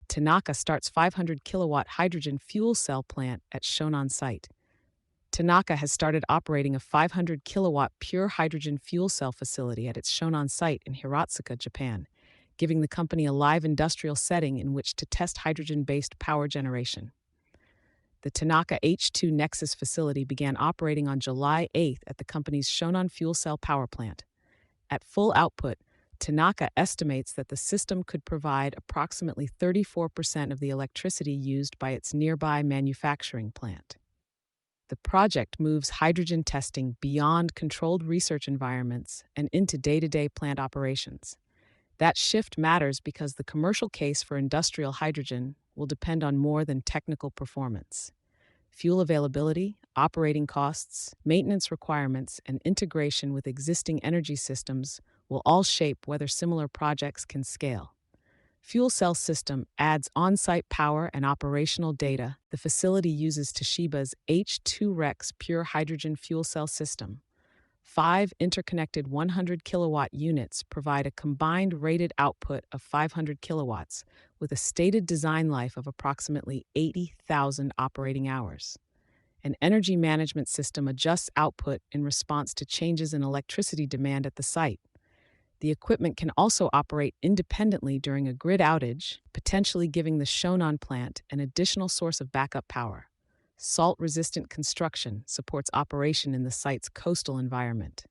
TANAKA starts 500 kilowatt hydrogen fuel cell plant at Shonan site. TANAKA has started operating a 500 kilowatt pure hydrogen fuel cell facility at its Shonan site in Hiratsuka, Japan, giving the company a live industrial setting in which to test hydrogen-based power generation. The TANAKA H2 Nexus facility began operating on July 8th at the company's Shonan fuel cell power plant. At full output, TANAKA estimates that the system could provide approximately 34% of the electricity used by its nearby manufacturing plant. The project moves hydrogen testing beyond controlled research environments and into day-to-day plant operations. That shift matters because the commercial case for industrial hydrogen will depend on more than technical performance. Fuel availability, operating costs, maintenance requirements, and integration with existing energy systems will all shape whether similar projects can scale. Fuel cell system adds on-site power and operational data. The facility uses Toshiba's H2 Rex pure hydrogen fuel cell system. 5 interconnected 100 kilowatt units provide a combined rated output of 500 kilowatts, with a stated design life of approximately 80,000 operating hours. An energy management system adjusts output in response to changes in electricity demand at the site. The equipment can also operate independently during a grid outage, potentially giving the Shonan plant an additional source of backup power. Salt-resistant construction supports operation in the site's coastal environment.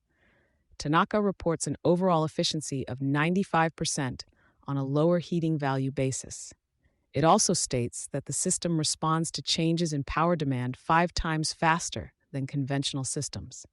TANAKA reports an overall efficiency of 95% on a lower heating value basis. It also states that the system responds to changes in power demand 5 times faster than conventional systems.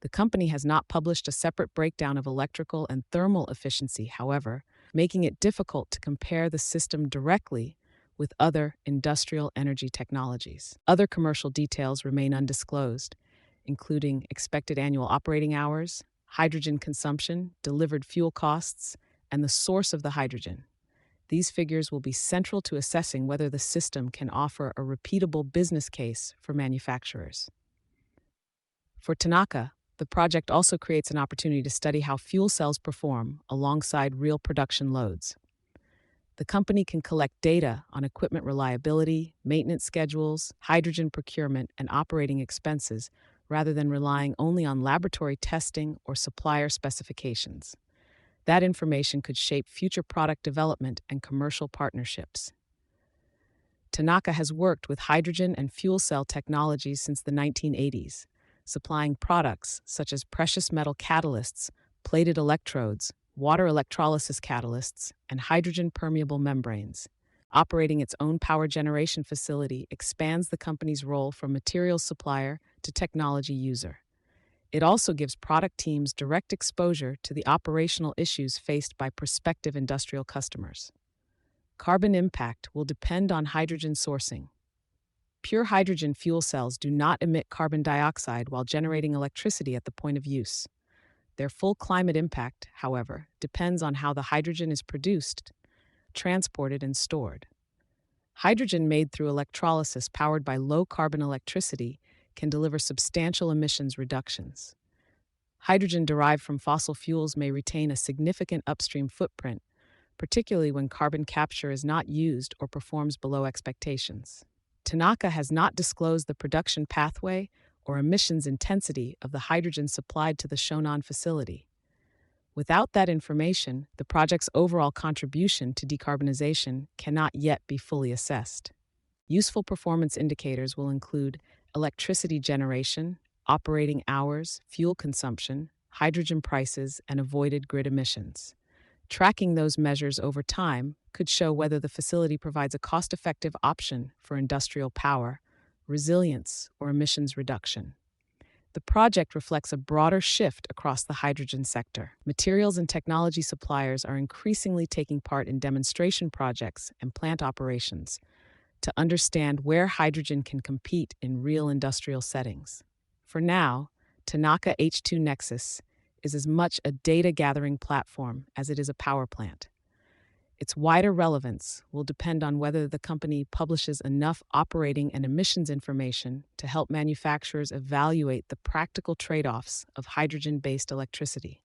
The company has not published a separate breakdown of electrical and thermal efficiency, however, making it difficult to compare the system directly with other industrial energy technologies. Other commercial details remain undisclosed, including expected annual operating hours, hydrogen consumption, delivered fuel costs, and the source of the hydrogen. These figures will be central to assessing whether the system can offer a repeatable business case for manufacturers. For TANAKA, the project also creates an opportunity to study how fuel cells perform alongside real production loads. The company can collect data on equipment reliability, maintenance schedules, hydrogen procurement, and operating expenses, rather than relying only on laboratory testing or supplier specifications. That information could shape future product development and commercial partnerships. TANAKA has worked with hydrogen and fuel cell technologies since the 1980s, supplying products such as precious metal catalysts, plated electrodes, water electrolysis catalysts, and hydrogen-permeable membranes. Operating its own power generation facility expands the company's role from materials supplier to technology user. It also gives product teams direct exposure to the operational issues faced by prospective industrial customers. Carbon impact will depend on hydrogen sourcing. Pure hydrogen fuel cells do not emit carbon dioxide while generating electricity at the point of use. Their full climate impact, however, depends on how the hydrogen is produced, transported, and stored. Hydrogen made through electrolysis powered by low-carbon electricity can deliver substantial emissions reductions. Hydrogen derived from fossil fuels may retain a significant upstream footprint, particularly when carbon capture is not used or performs below expectations. TANAKA has not disclosed the production pathway or emissions intensity of the hydrogen supplied to the Shonan facility. Without that information, the project's overall contribution to decarbonization cannot yet be fully assessed. Useful performance indicators will include electricity generation, operating hours, fuel consumption, hydrogen prices, and avoided grid emissions. Tracking those measures over time could show whether the facility provides a cost-effective option for industrial power, resilience, or emissions reduction. The project reflects a broader shift across the hydrogen sector. Materials and technology suppliers are increasingly taking part in demonstration projects and plant operations to understand where hydrogen can compete in real industrial settings. For now, TANAKA H2 Nexus is as much a data-gathering platform as it is a power plant. Its wider relevance will depend on whether the company publishes enough operating and emissions information to help manufacturers evaluate the practical trade-offs of hydrogen-based electricity.